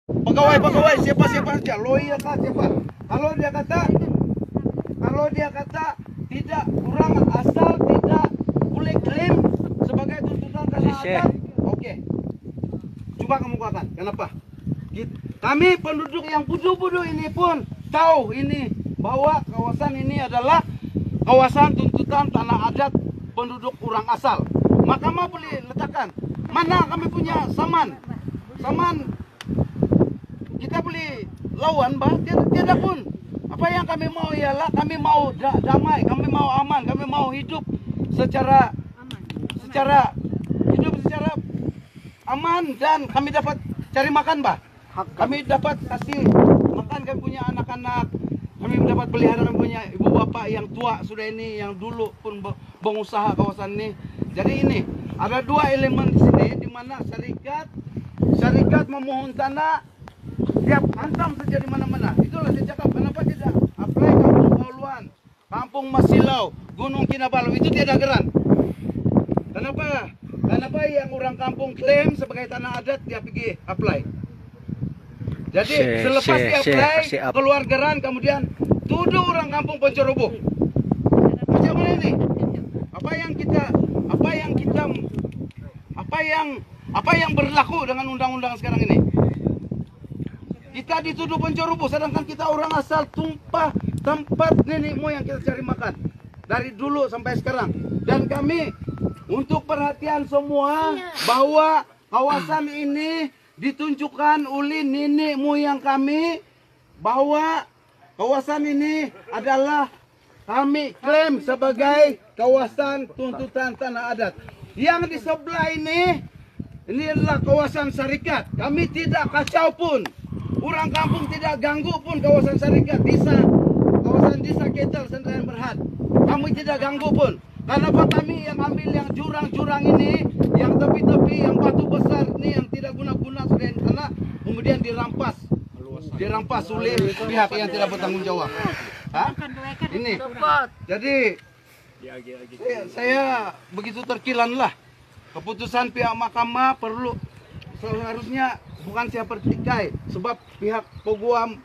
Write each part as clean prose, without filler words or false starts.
Pegawai siapa saja, lawyer kah siapa? Kalau dia kata tidak, orang asal tidak boleh klaim sebagai tuntutan tanah adat. Oke. Coba kamu katakan, kenapa? Kami penduduk yang bodoh-bodoh ini pun tahu ini bahwa kawasan ini adalah kawasan tuntutan tanah adat penduduk orang asal. Mahkamah boleh letakkan mana kami punya saman. Kita boleh lawan, bah. Tidak pun. Apa yang kami mau ialah kami mau damai, kami mau aman, kami mau hidup secara aman, dan kami dapat cari makan, bah. Kami dapat kasih makan, kami punya anak-anak, kami dapat pelihara, kami punya ibu bapak yang tua sudah ini, yang dulu pun pengusaha kawasan ini. Jadi ini ada dua elemen di sini, di mana syarikat memohon tanah tiap hantam saja di mana-mana. Itulah saya cakap, kenapa tidak apply Kampung Bauluan, Kampung Masilau, Gunung Kinabalu, itu tiada geran. Kenapa yang orang kampung klaim sebagai tanah adat dia pergi apply? Jadi selepas dia apply keluar geran, kemudian tuduh orang kampung penceroboh. Macam mana ini? Apa yang berlaku dengan undang-undang sekarang ini? Kita dituduh penceroboh, sedangkan kita orang asal tumpah tempat nenek moyang kita cari makan dari dulu sampai sekarang. Dan kami untuk perhatian semua bahwa kawasan ini ditunjukkan oleh nenek moyang kami bahwa kawasan ini adalah kami klaim sebagai kawasan tuntutan tanah adat. Yang di sebelah ini adalah kawasan syarikat. Kami tidak kacau pun. Orang kampung tidak ganggu pun kawasan syarikat, kawasan desa Ketel, Sendirian Berhad. Kami tidak ganggu pun. Kenapa kami yang ambil yang jurang-jurang ini, yang tepi-tepi, yang batu besar ini, yang tidak guna-guna sudah tanah, kemudian dirampas oleh pihak yang tidak bertanggung jawab. Ini. Jadi saya begitu terkilan lah. Keputusan pihak mahkamah perlu seharusnya bukan saya pertikai, sebab pihak peguam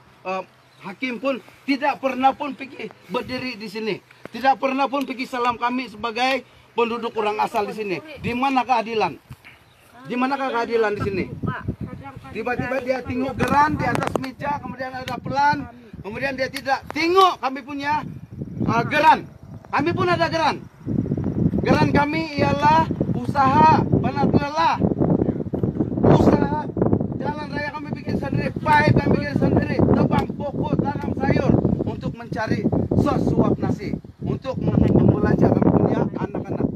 hakim pun tidak pernah pun pergi berdiri di sini, tidak pernah pun pergi salam kami sebagai penduduk orang asal di sini. Di mana keadilan? Di manakah keadilan di sini? Tiba-tiba dia tengok geran di atas meja, kemudian ada pelan, kemudian dia tidak tengok kami punya geran. Kami pun ada geran. Geran kami ialah usaha Banat Lelah, usaha jalan raya kami bikin sendiri, pipe kami bikin sendiri, tebang pokok, tanam sayur untuk mencari sesuap nasi, untuk membelanja kami punya anak-anak.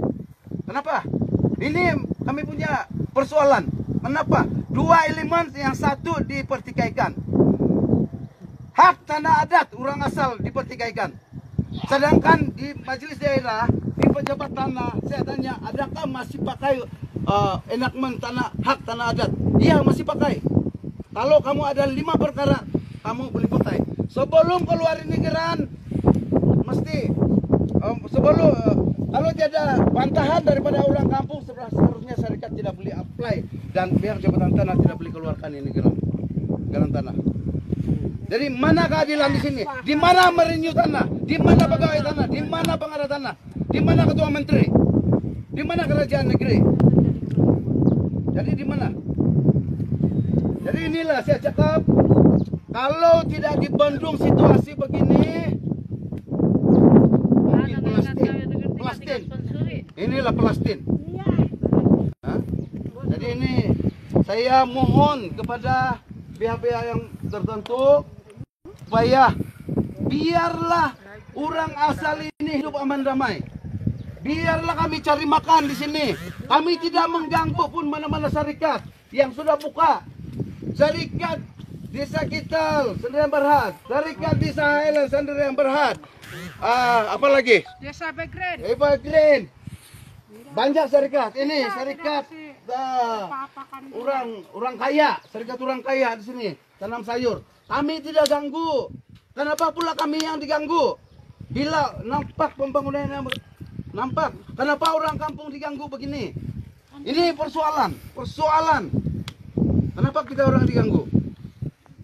Kenapa? Ini kami punya persoalan. Kenapa? Dua elemen, yang satu dipertikaikan. Hak tanah adat orang asal dipertikaikan. Sedangkan di majelis daerah, di pejabat tanah, saya tanya, adakah masih pakai enakmen hak tanah adat? Iya, masih pakai. Kalau kamu ada 5 perkara, kamu boleh pakai. Sebelum keluar ini geran, mesti kalau tiada bantahan daripada orang kampung, seharusnya syarikat tidak boleh apply dan pihak jabatan tanah tidak boleh keluarkan ini geran tanah. Jadi mana keadilan di sini? Di mana merenew tanah? Di mana pegawai tanah? Di mana pengarah tanah? Di mana ketua menteri? Di mana kerajaan negeri? Jadi di mana? Jadi inilah saya cakap, kalau tidak dibendung situasi begini, mungkin Palestin. Inilah Palestin. Jadi ini saya mohon kepada pihak-pihak yang tertentu supaya biarlah orang asal ini hidup aman damai. Biarlah kami cari makan di sini. Kami tidak mengganggu pun mana-mana syarikat yang sudah buka. Syarikat Desa Kital, Sendirian Berhad. Syarikat Desa Highland, Sendirian Berhad. Apa lagi? Desa Evergreen. Evergreen. Banyak syarikat. Ini syarikat orang kaya. Syarikat orang kaya di sini. Tanam sayur. Kami tidak ganggu. Kenapa pula kami yang diganggu? Bila nampak pembangunan yang nampak, kenapa orang kampung diganggu begini? Ini persoalan. Kenapa kita orang diganggu?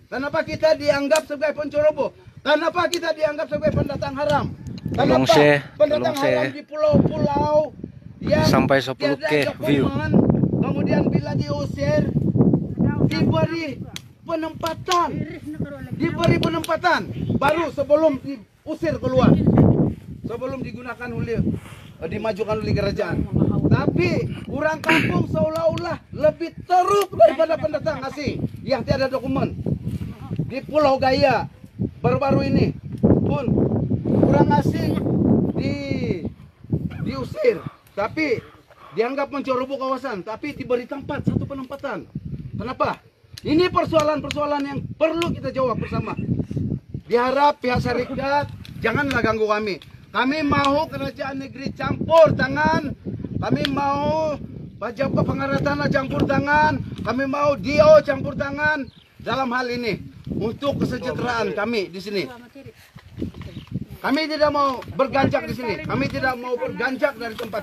Kenapa kita dianggap sebagai penceroboh? Kenapa kita dianggap sebagai pendatang haram? Tolong Kenapa share, pendatang tolong share. haram di pulau-pulau yang Sampai 10K tiada view. dokumen, kemudian bila diusir diberi penempatan, baru sebelum diusir keluar, sebelum digunakan oleh dimajukan oleh kerajaan. Tapi orang kampung seolah-olah lebih teruk daripada pendatang asing yang tiada dokumen. Di Pulau Gaya baru-baru ini pun orang asing diusir, tapi dianggap menceroboh kawasan, tapi diberi tempat, satu penempatan. Kenapa? Ini persoalan-persoalan yang perlu kita jawab bersama. Diharap pihak syarikat janganlah ganggu kami. Kami mau kerajaan negeri campur tangan. Kami mau pejabat pengarah tanah campur tangan. Kami mau DO campur tangan dalam hal ini untuk kesejahteraan kami di sini. Kami tidak mau berganjak di sini. Kami tidak mau berganjak dari tempat